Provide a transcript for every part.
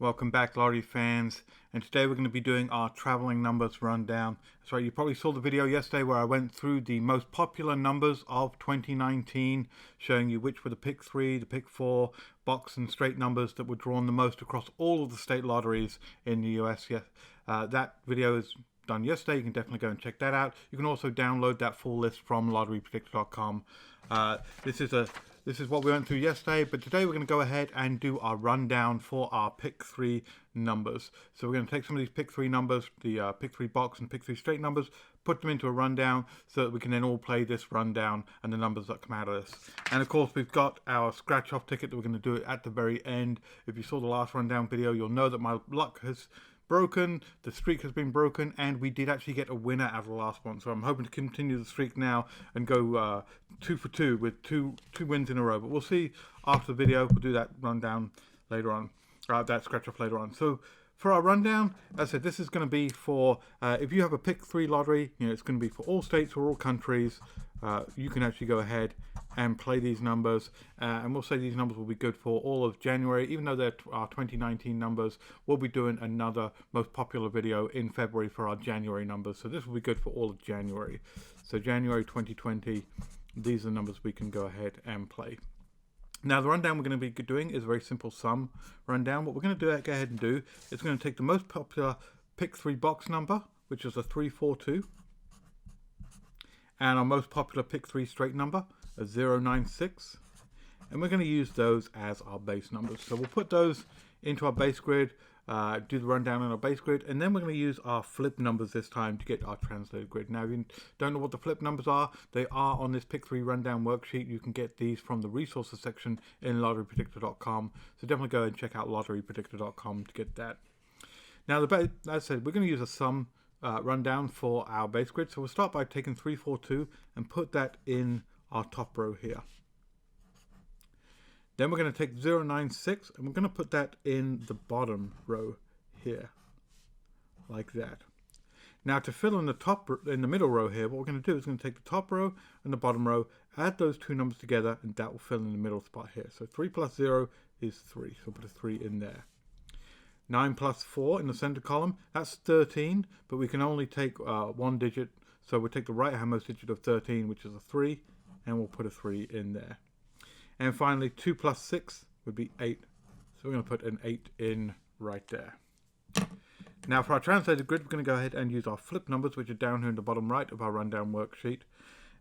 Welcome back, lottery fans, and today we're going to be doing our traveling numbers rundown. That's right, you probably saw the video yesterday where I went through the most popular numbers of 2019, showing you which were the pick 3, the pick 4, box and straight numbers that were drawn the most across all of the state lotteries in the US. That video is done yesterday. You can definitely go and check that out. You can also download that full list from lotterypredictor.com. This is what we went through yesterday, but today we're going to go ahead and do our rundown for our pick 3 numbers. So we're going to take some of these pick 3 numbers, the pick 3 box and pick 3 straight numbers, put them into a rundown so that we can then all play this rundown and the numbers that come out of this. And of course we've got our scratch off ticket that we're going to do it at the very end. If you saw the last rundown video, you'll know that my luck has broken, the streak has been broken, and we did actually get a winner out of the last one. So I'm hoping to continue the streak now and go 2 for 2 with two wins in a row. But we'll see after the video. We'll do that rundown later on, that scratch off later on. So for our rundown, as I said, this is going to be for if you have a pick 3 lottery, it's going to be for all states or all countries. You can actually go ahead and play these numbers, and we'll say these numbers will be good for all of January. Even though they're our 2019 numbers, we'll be doing another most popular video in February for our January numbers, so this will be good for all of January. So January 2020, these are the numbers we can go ahead and play. Now the rundown we're going to be doing is a very simple sum rundown. What we're going to do, go ahead and do, is going to take the most popular pick 3 box number, which is a 342, and our most popular pick 3 straight number, a 096, and we're going to use those as our base numbers. So we'll put those into our base grid, do the rundown on our base grid, and then we're going to use our flip numbers this time to get our translated grid. Now if you don't know what the flip numbers are, they are on this pick 3 rundown worksheet. You can get these from the resources section in lotterypredictor.com, so definitely go and check out lotterypredictor.com to get that. Now as I said, we're going to use a sum rundown for our base grid. So we'll start by taking 342 and put that in our top row here. Then we're going to take 096 and we're going to put that in the bottom row here, like that. Now to fill in the middle row here, what we're going to do is we're going to take the top row and the bottom row, add those two numbers together, and that will fill in the middle spot here. So 3 plus 0 is 3, so we'll put a 3 in there. 9 plus 4 in the center column, that's 13, but we can only take one digit, so we'll take the right handmost digit of 13, which is a 3, and we'll put a 3 in there. And finally, 2 plus 6 would be 8, so we're going to put an 8 in right there. Now for our translated grid, we're going to go ahead and use our flip numbers, which are down here in the bottom right of our rundown worksheet.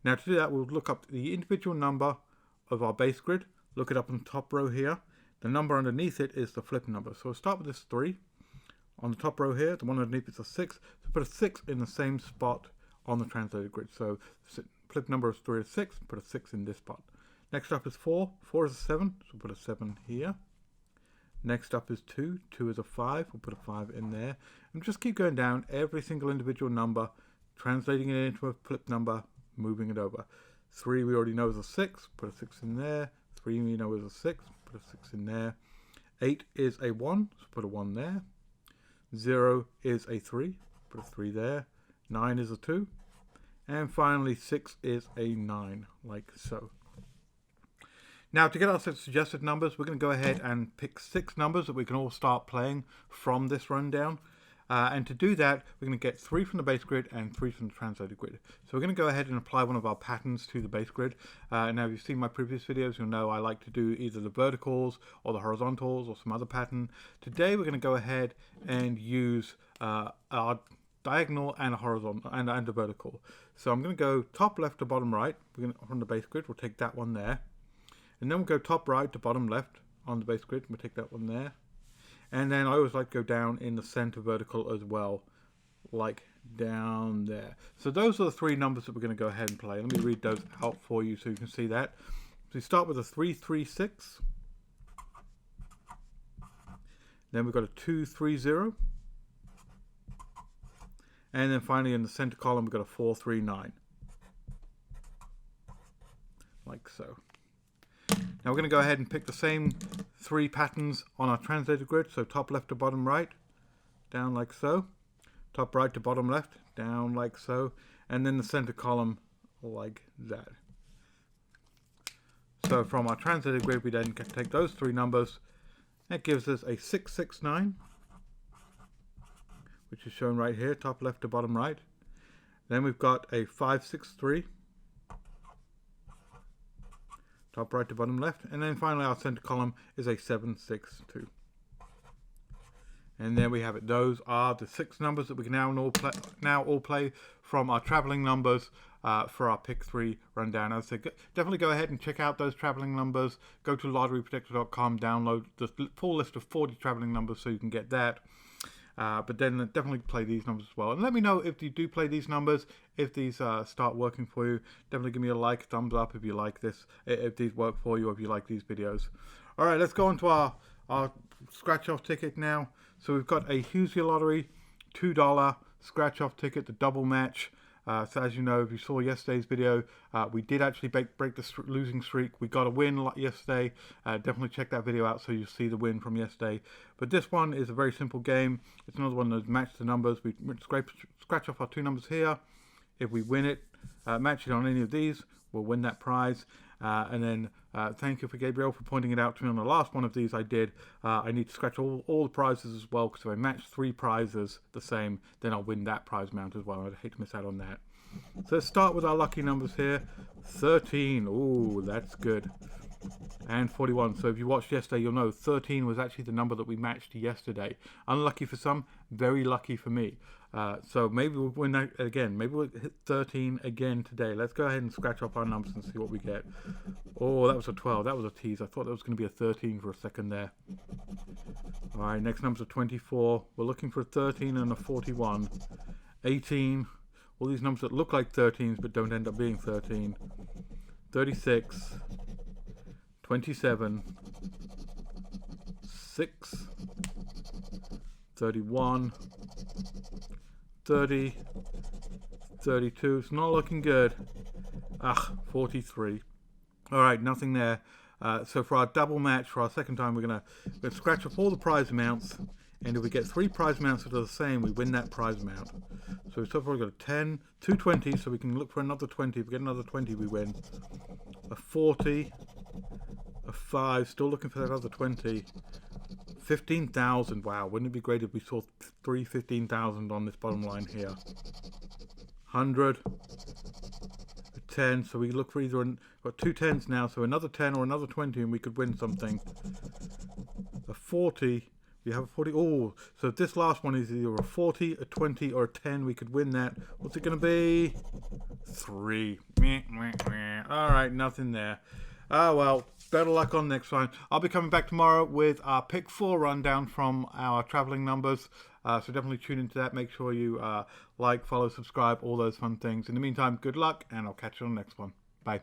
Now to do that, we'll look up the individual number of our base grid, look it up on the top row here. The number underneath it is the flip number. So we'll start with this 3. On the top row here, the one underneath is a 6. So put a 6 in the same spot on the translated grid. So flip number is 3 is 6, put a 6 in this spot. Next up is 4. 4 is a 7, so put a 7 here. Next up is 2. 2 is a 5, we'll put a 5 in there. And just keep going down every single individual number, translating it into a flip number, moving it over. 3 we already know is a 6, put a 6 in there. 3 we know is a 6, put a 6 in there. 8 is a 1, so put a 1 there. 0 is a 3, put a 3 there. 9 is a 2. And finally 6 is a 9, like so. Now to get our suggested numbers, we're going to go ahead and pick 6 numbers that we can all start playing from this rundown. And to do that, we're going to get 3 from the base grid and 3 from the translated grid. So we're going to go ahead and apply one of our patterns to the base grid. Now if you've seen my previous videos, you'll know I like to do either the verticals or the horizontals or some other pattern. Today we're going to go ahead and use our diagonal and a horizontal and a vertical. So I'm going to go top left to bottom right. We're going to, from the base grid, we'll take that one there. And then we'll go top right to bottom left on the base grid. We'll take that one there. And then I always like to go down in the center vertical as well, like down there. So those are the 3 numbers that we're going to go ahead and play. Let me read those out for you so you can see that. So we start with a 336. Then we've got a 230. And then finally in the center column we've got a 439. Like so. Now we're going to go ahead and pick the same 3 patterns on our translated grid. So top left to bottom right, down like so. Top right to bottom left, down like so. And then the center column like that. So from our translated grid, we then can take those 3 numbers That gives us a 669, which is shown right here, top left to bottom right. Then we've got a 563, top right to bottom left. And then finally our center column is a 762. And there we have it. Those are the 6 numbers that we can now all play from our traveling numbers for our pick 3 rundown. As I said, definitely go ahead and check out those traveling numbers. Go to lotterypredictor.com, download the full list of 40 traveling numbers so you can get that. But then definitely play these numbers as well. And let me know if you do play these numbers, if these start working for you. Definitely give me a like, thumbs up if you like this, if these work for you, or if you like these videos. All right, let's go on to our scratch-off ticket now. So we've got a Hughesy Lottery $2 scratch-off ticket, the double match. So as you know, if you saw yesterday's video, we did actually break the losing streak. We got a win yesterday. Definitely check that video out so you see the win from yesterday. But this one is a very simple game. It's another one that matches the numbers. We scratch off our 2 numbers here. If we win it, match it on any of these, we'll win that prize. And then thank you for Gabriel for pointing it out to me on the last one of these I did. I need to scratch all the prizes as well, because if I match 3 prizes the same, then I'll win that prize amount as well. I'd hate to miss out on that. So let's start with our lucky numbers here. 13. Ooh, that's good. And 41. So if you watched yesterday, you'll know 13 was actually the number that we matched yesterday. Unlucky for some, very lucky for me. So maybe we'll win that again. Maybe we'll hit 13 again today. Let's go ahead and scratch off our numbers and see what we get. Oh, that was a 12. That was a tease. I thought that was going to be a 13 for a second there. All right, next number's a 24. We're looking for a 13 and a 41. 18. All these numbers that look like 13s but don't end up being 13. 36. 27. 6. 31. 30, 32, it's not looking good. 43. All right, nothing there. So for our double match, for our second time, we're gonna scratch off all the prize amounts, and if we get 3 prize amounts that are the same, we win that prize amount. So so far we've got a 10, 2 20s, so we can look for another 20. If we get another 20, we win. A 40, a 5, still looking for that other 20. 15,000. Wow, wouldn't it be great if we saw 3 15,000 on this bottom line here? 100, a 10. So we look for either got 2 10s now, so another 10 or another 20, and we could win something. A 40. We have a 40. Oh, so if this last one is either a 40, a 20, or a 10, we could win that. What's it going to be? 3. All right, nothing there. Well, better luck on next time. I'll be coming back tomorrow with our pick 4 rundown from our traveling numbers. So definitely tune into that. Make sure you like, follow, subscribe, all those fun things. In the meantime, good luck, and I'll catch you on the next one. Bye.